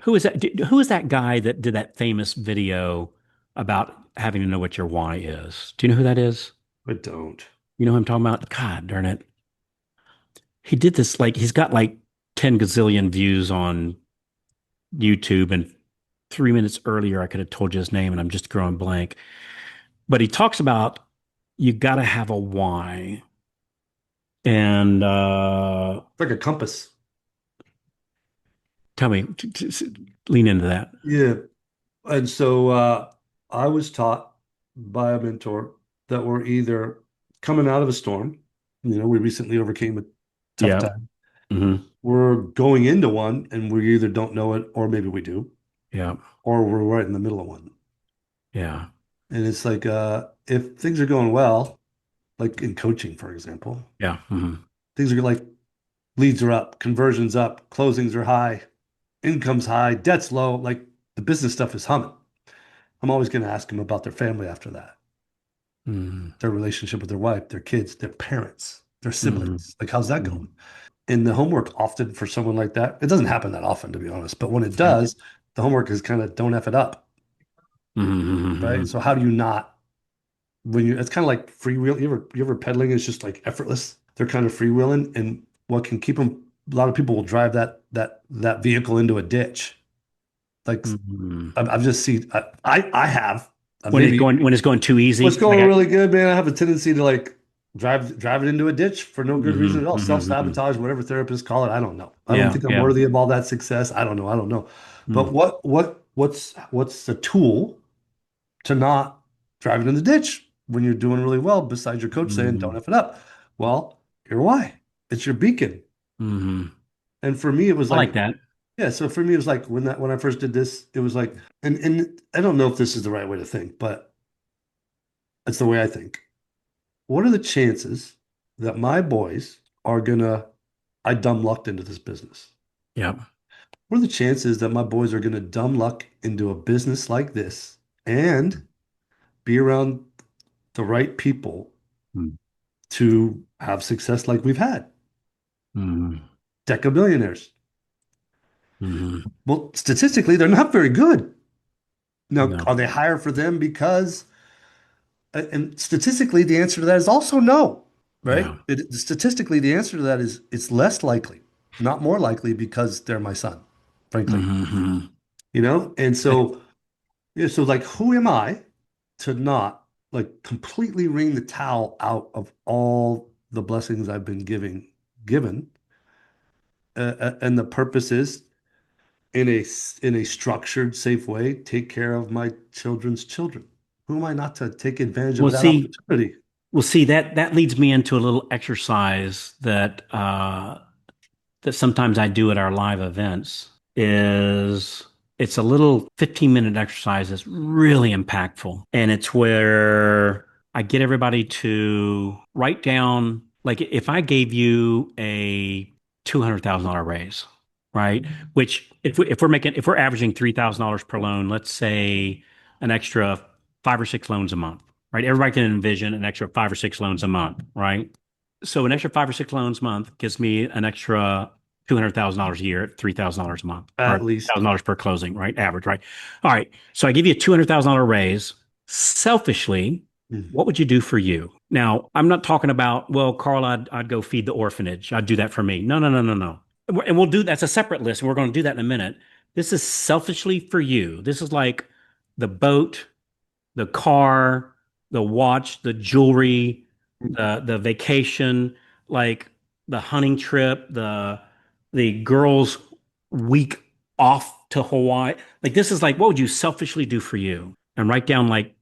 Who is that? Who is that guy that did that famous video about having to know what your why is? Do you know who that is? I don't. You know who I'm talking about? God darn it. He did this like he's got like 10 gazillion views on YouTube, and 3 minutes earlier I could have told you his name and I'm just drawing blank. But he talks about you got to have a why. And It's like a compass. tell me, lean into that. Yeah. And so I was taught by a mentor that we're either coming out of a storm, we recently overcame a tough Yeah. time. Hmm. We're going into one and we either don't know it or maybe we do, Yeah. or we're right in the middle of one. Yeah. And it's like if things are going well, like in coaching, for example, Yeah. Hmm. things are like leads are up, conversions up, closings are high, income's high, debt's low, like the business stuff is humming. I'm always going to ask them about their family after that, Hmm. their relationship with their wife, their kids, their parents, their Hmm. siblings. Like, how's that Hmm. going? And the homework often for someone like that, it doesn't happen that often, to be honest. But when it Yeah. does, the homework is kind of don't F it up, right? Hmm. So how do you not when you it's kind of like freewheel. You ever pedaling is just like effortless. They're kind of freewheeling, and what can keep them, a lot of people will drive that vehicle into a ditch. Like Hmm. I've just seen I have maybe When it's going too what's easy, like going I. really good, man. I have a tendency to like drive it into a ditch for no good reason at Hmm. all. Hmm. Self-sabotage, whatever therapists call it. I don't know. I don't Yeah. think I'm Yeah. worthy of all that success. I don't know. I don't know. But Mm. what's the tool to not drive it in the ditch when you're doing really well, besides your coach saying don't Hmm. F it up? Well, your why. It's your beacon. Hmm. And for me, it was I like like, that. yeah, so for me, it was like when I first did this, it was like, and I don't know if this is the right way to think, but it's the way I think. What are the chances that my boys are gonna, I dumb lucked into this business? Yeah. What are the chances that my boys are gonna dumb luck into a business like this and be around the right people to have success like we've had? Mm-hmm. Deca billionaires. Hmm. Well, statistically, they're not very good. Now, No. are they higher for them because, and statistically, the answer to that is also no, right? Yeah. Statistically, the answer to that is it's less likely, not more likely because they're my son, frankly. Hmm. And so, yeah, so like, who am I to not like completely wring the towel out of all the blessings I've been given? And the purpose is in a structured, safe way, take care of my children's children. Who am I not to take advantage of Well, that see, opportunity? that leads me into a little exercise that sometimes I do at our live events. Is It's a little 15-minute exercise that's really impactful, and it's where I get everybody to write down, like, if I gave you a $200,000 raise, right? Which if we're averaging $3,000 per loan, let's say an extra 5 or 6 loans a month, right? Everybody can envision an extra 5 or 6 loans a month, right? So an extra 5 or 6 loans a month gives me an extra $200,000 a year at $3,000 a month, or At least. $1,000 per closing, right? Average, right? All right. So I give you a $200,000 raise. Selfishly, Mm. what would you do for you? Now, I'm not talking about, well, Carl, I'd go feed the orphanage. I'd do that for me. No, no, no, no, no. And we'll do that's a separate list, and we're going to do that in a minute. This is selfishly for you. This is like the boat, the car, the watch, the jewelry, the vacation, like the hunting trip, the girls' week off to Hawaii. Like, this is like, what would you selfishly do for you? And write down like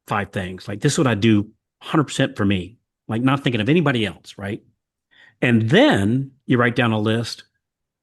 5 things. Like, this is what I do 100% for me. Like, not thinking of anybody else, right? And then you write down a list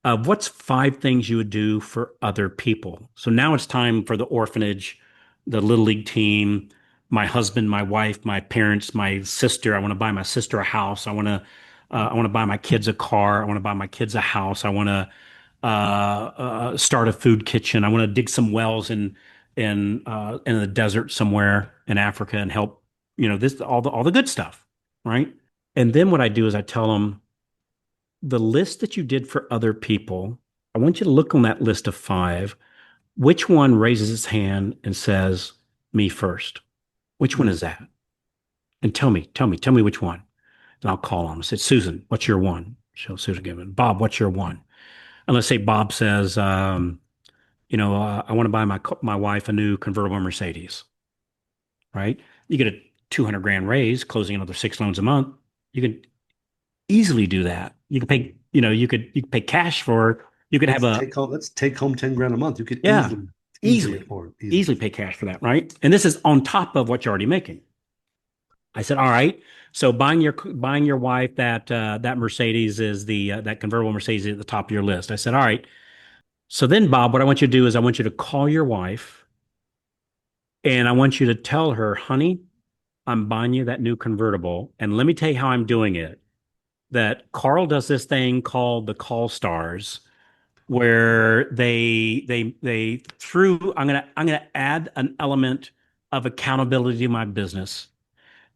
of what's 5 things you would do for other people. So now it's time for the orphanage, the little league team, my husband, my wife, my parents, my sister. I want to buy my sister a house. I want to buy my kids a car. I want to buy my kids a house. I want to start a food kitchen. I want to dig some wells in the desert somewhere in Africa and help, this all the good stuff, right? And then what I do is I tell them the list that you did for other people. I want you to look on that list of five. Which one raises its hand and says, me first? Which one Hmm. is that? And tell me which one. And I'll call them. I said, Susan, what's your one? So Susan give it. Bob, what's your one? And let's say Bob says, I want to buy my wife a new convertible Mercedes, right? You get a 200 grand raise, closing another six loans a month. You can easily do that. You can pay, you could pay cash for, you could have Let's take home 10 grand a month. You could yeah, easily easily, afford, easily. easily pay cash for that, right? And this is on top of what you're already making. I said, all right. So buying your wife that Mercedes is that convertible Mercedes at the top of your list. I said, all right. So then, Bob, what I want you to do is I want you to call your wife and I want you to tell her, honey, I'm buying you that new convertible. And let me tell you how I'm doing it. That Carl does this thing called the Call Stars, where they through I'm gonna add an element of accountability to my business.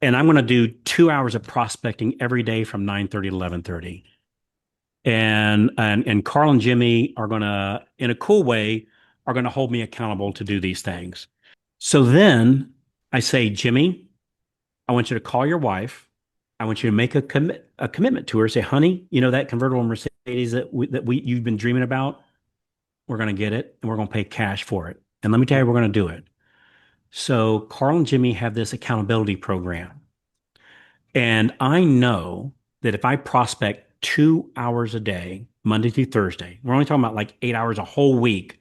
And I'm gonna do 2 hours of prospecting every day from 9:30 to 11:30. And Carl and Jimmy are gonna, in a cool way, are gonna hold me accountable to do these things. So then I say, Jimmy, I want you to call your wife. I want you to make a commitment to her. Say, honey, that convertible Mercedes that you've been dreaming about. We're going to get it and we're going to pay cash for it. And let me tell you, we're going to do it. So Carl and Jimmy have this accountability program. And I know that if I prospect 2 hours a day, Monday through Thursday, we're only talking about like 8 hours a whole week,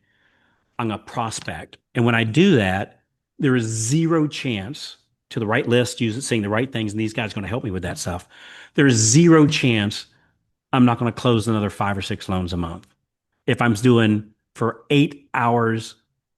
I'm going to prospect. And when I do that, there is zero chance to the right list, saying the right things, and these guys are going to help me with that stuff. There is zero chance I'm not going to close another five or six loans a month. If I'm doing for 8 hours,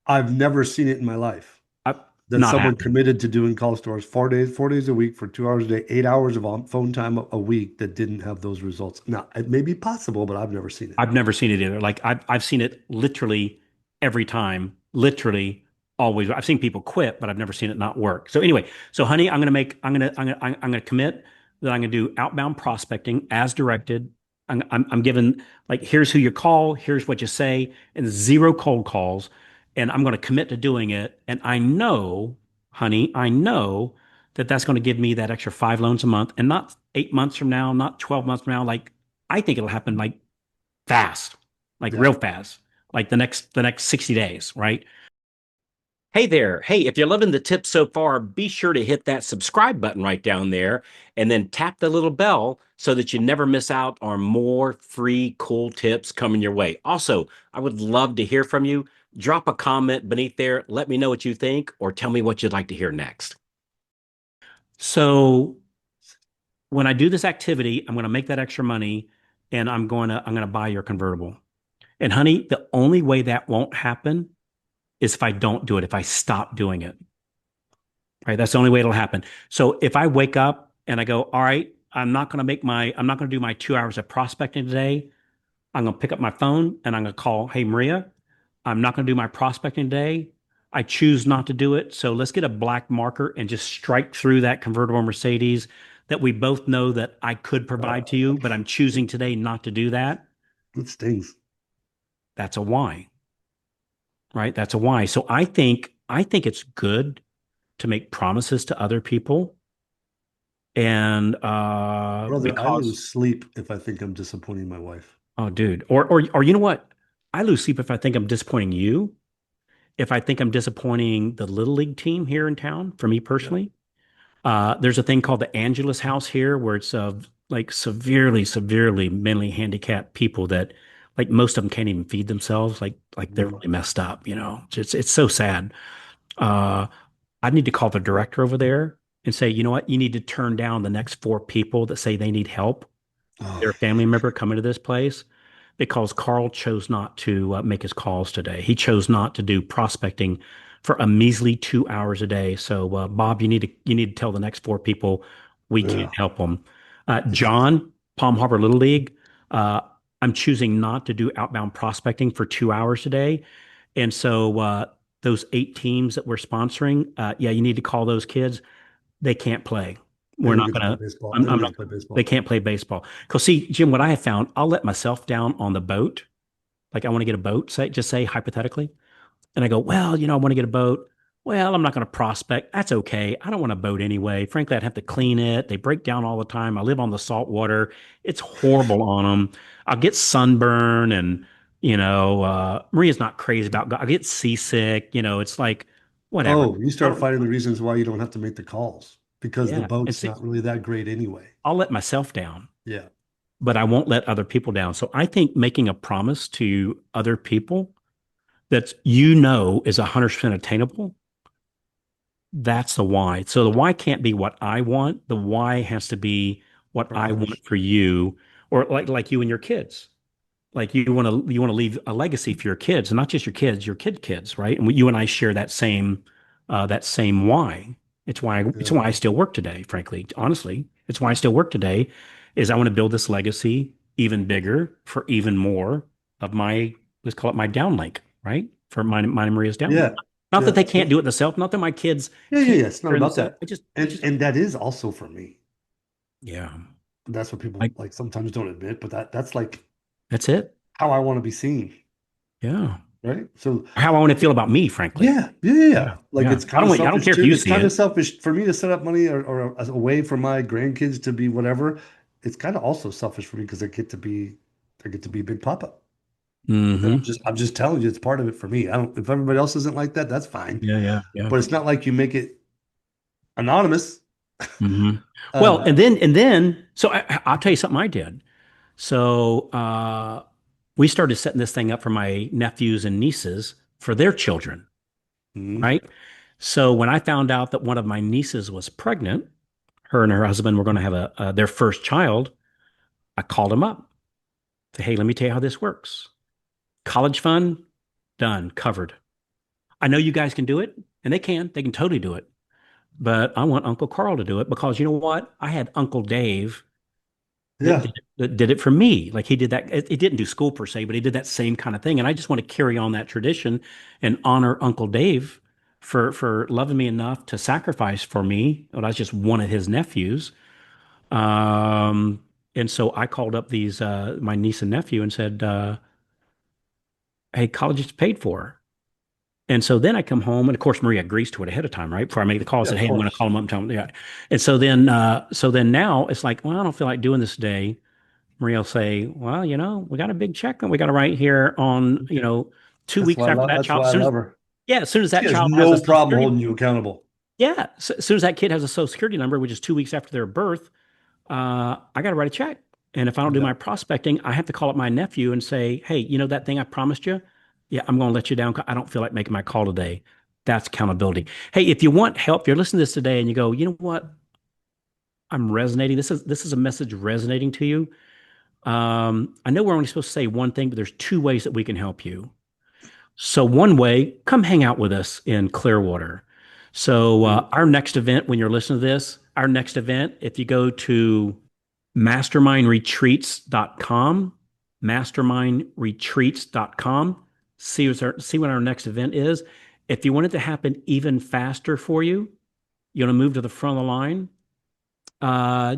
I've never seen it in my life I, that not someone happening. committed to doing call stores 4 days a week for 2 hours a day, 8 hours of phone time a week that didn't have those results. Now, it may be possible, but I've never seen it. I've never seen it either. Like I've seen it literally every time, literally always. I've seen people quit, but I've never seen it not work. So anyway, so honey, I'm gonna commit that I'm gonna do outbound prospecting as directed. I'm given like here's who you call, here's what you say, and zero cold calls, and I'm gonna commit to doing it. And I know, honey, I know that that's going to give me that extra five loans a month, and not 8 months from now, not 12 months from now. Like I think it'll happen like fast, like Yeah. real fast, like the next 60 days, right? Hey there. Hey, if you're loving the tips so far, be sure to hit that subscribe button right down there and then tap the little bell so that you never miss out on more free cool tips coming your way. Also, I would love to hear from you. Drop a comment beneath there. Let me know what you think or tell me what you'd like to hear next. So, when I do this activity, I'm going to make that extra money and I'm going to buy your convertible. And honey, the only way that won't happen is if I don't do it, if I stop doing it, right? That's the only way it'll happen. So if I wake up and I go, all right, I'm not going to do my 2 hours of prospecting today. I'm going to pick up my phone and I'm going to call, hey, Maria, I'm not going to do my prospecting today. I choose not to do it. So let's get a black marker and just strike through that convertible Mercedes that we both know that I could provide to you, but I'm choosing today not to do that. It stings. That's a why, right? That's a why. So I think it's good to make promises to other people and Brother, I because lose sleep if I think I'm disappointing my wife. oh dude or you know what, I lose sleep if I think I'm disappointing you, if I think I'm disappointing the little league team here in town. For me Yeah. personally, there's a thing called the Angelus House here where it's like severely mentally handicapped people that like most of them can't even feed themselves, like they're Mhm. really messed up, it's so sad. uh I need to call the director over there and say, you know what? You need to turn down the next four people that say they need help. Oh, Their family member coming to this place because Carl chose not to make his calls today. He chose not to do prospecting for a measly 2 hours a day. So, Bob, you need to tell the next four people we can't yeah. help them. It's John, Palm Harbor Little League. Uh, I'm choosing not to do outbound prospecting for 2 hours today. And so those eight teams that we're sponsoring, yeah, you need to call those kids. They can't play. they We're don't not get to play gonna. baseball. They I'm don't get not. to play They baseball. can't play baseball. Because see, Jim, what I have found, I'll let myself down on the boat, Like I want to get a boat, say hypothetically. And I go, well, I want to get a boat. Well, I'm not going to prospect. That's okay. I don't want a boat anyway. Frankly, I'd have to clean it. They break down all the time. I live on the salt water. It's horrible on them. I'll get sunburn and, Maria's not crazy about, I get seasick. It's like, whatever. Oh, you I start don't, finding the reasons why you don't have to make the calls because the yeah. And boat's see, not really that great anyway. I'll let myself down, Yeah. but I won't let other people down. So I think making a promise to other people that is 100% attainable. That's the why. So the why can't be what I want. The why has to be what For I others. want for you, or like you and your kids. Like you want to leave a legacy for your kids, and not just your kids, right? And you and I share that same why. It's why I Yeah. still work today, frankly. Honestly, it's why I still work today, is I want to build this legacy even bigger for even more of my, let's call it my downlink, right? For mine and Maria's downlink. Yeah. Not that Yeah. they can't do it themselves, not that my kids Yeah. Yeah. can't Yeah. It's not care about themselves. that. I And just, and that is also for me. yeah, That's what people like like sometimes don't admit, but that's like that's it. how I want to be seen. Yeah. Right. So How I want to feel about me, frankly. yeah, yeah, yeah, yeah. Yeah. Like Yeah. it's I kind don't of want, I don't selfish care if too. you It's see kind of it. selfish for me to set up money or a way for my grandkids to be whatever. It's kind of also selfish for me because I get to be Big Papa. And I'm Hmm. just I'm just telling you, it's part of it for me. I don't if everybody else isn't like that, that's fine. Yeah. Yeah. Yeah. But it's not like you make it anonymous. Hmm. Well, Uh, and then, so I'll tell you something I did. So we started setting this thing up for my nephews and nieces for their children, mhm. right? So when I found out that one of my nieces was pregnant, her and her husband were going to have their first child, I called them up. Say, hey, let me tell you how this works. College fund, done, covered. I know you guys can do it, and they can totally do it. But I want Uncle Carl to do it because you know what? I had Uncle Dave Yeah, that did it for me. Like he did that. It didn't do school per se, but he did that same kind of thing. And I just want to carry on that tradition and honor Uncle Dave for loving me enough to sacrifice for me. When I was just one of his nephews. Um, and so I called up these my niece and nephew and said, "Hey, college is paid for." And so then I come home, and of course Maria agrees to it ahead of time, right? Before I make the call, I yeah, said, of "Hey, I'm going to course. call them up and tell them." Yeah. And so then now it's like, well, I don't feel like doing this today. Maria will say, "Well, we got a big check that we got to write here on, 2 weeks after that That's child. why As I soon as love her. yeah, as soon as She that has child has a no social problem security, holding you accountable. yeah, so, as soon as that kid has a social security number, which is 2 weeks after their birth, I got to write a check. And if I don't do Yeah. my prospecting, I have to call up my nephew and say, hey, you know that thing I promised you? Yeah, I'm going to let you down. I don't feel like making my call today. That's accountability. Hey, if you want help, you're listening to this today and you go, you know what? I'm resonating. This is a message resonating to you. I know we're only supposed to say one thing, but there's two ways that we can help you. So one way, come hang out with us in Clearwater. So Mhm. our next event, when you're listening to this, our next event, if you go to mastermindretreats.com, mastermindretreats.com, see what our next event is. If you want it to happen even faster for you, you want to move to the front of the line,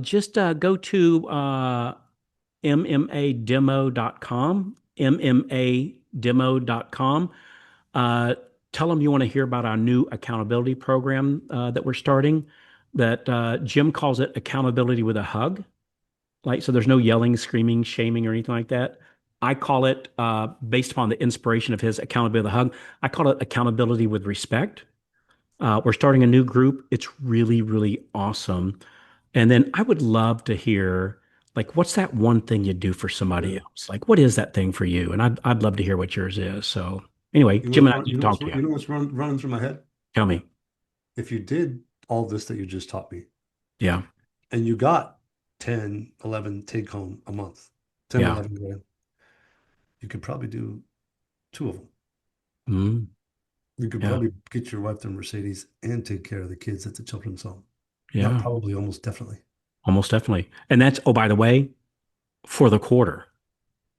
just go to mmademo.com, mmademo.com. Uh, Tell them you want to hear about our new accountability program that we're starting. That Jim calls it accountability with a hug. Like, so there's no yelling, screaming, shaming, or anything like that. I call it, based upon the inspiration of his accountability with a hug, I call it accountability with respect. We're starting a new group. It's really, really awesome. And then I would love to hear, like, what's that one thing you do for somebody Yeah. else? Like, what is that thing for you? And I'd love to hear what yours is. So anyway, You know Jim what's and I run, need you to know what's talk to you. running through my head? Tell me. If you did all this that you just taught me Yeah. and you got 10, 11 take home a month, 10, Yeah. 11 grand, you could probably do two of them. Mm, You could yeah. probably get your wife the Mercedes and take care of the kids at the children's home. Not Yeah. probably, almost definitely. Almost definitely. And that's, oh, by the way, for the quarter.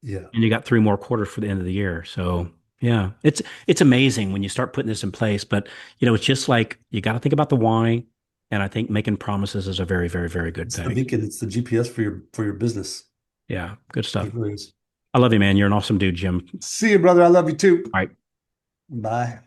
Yeah. And you got 3 more quarters for the end of the year. So yeah, it's amazing when you start putting this in place. But it's just like you got to think about the why. And I think making promises is a very, very, very good It's the thing. beacon, it's the GPS for your business. Yeah, good stuff. It really is. I love you, man. You're an awesome dude, Jim. See you, brother. I love you too. All right. Bye.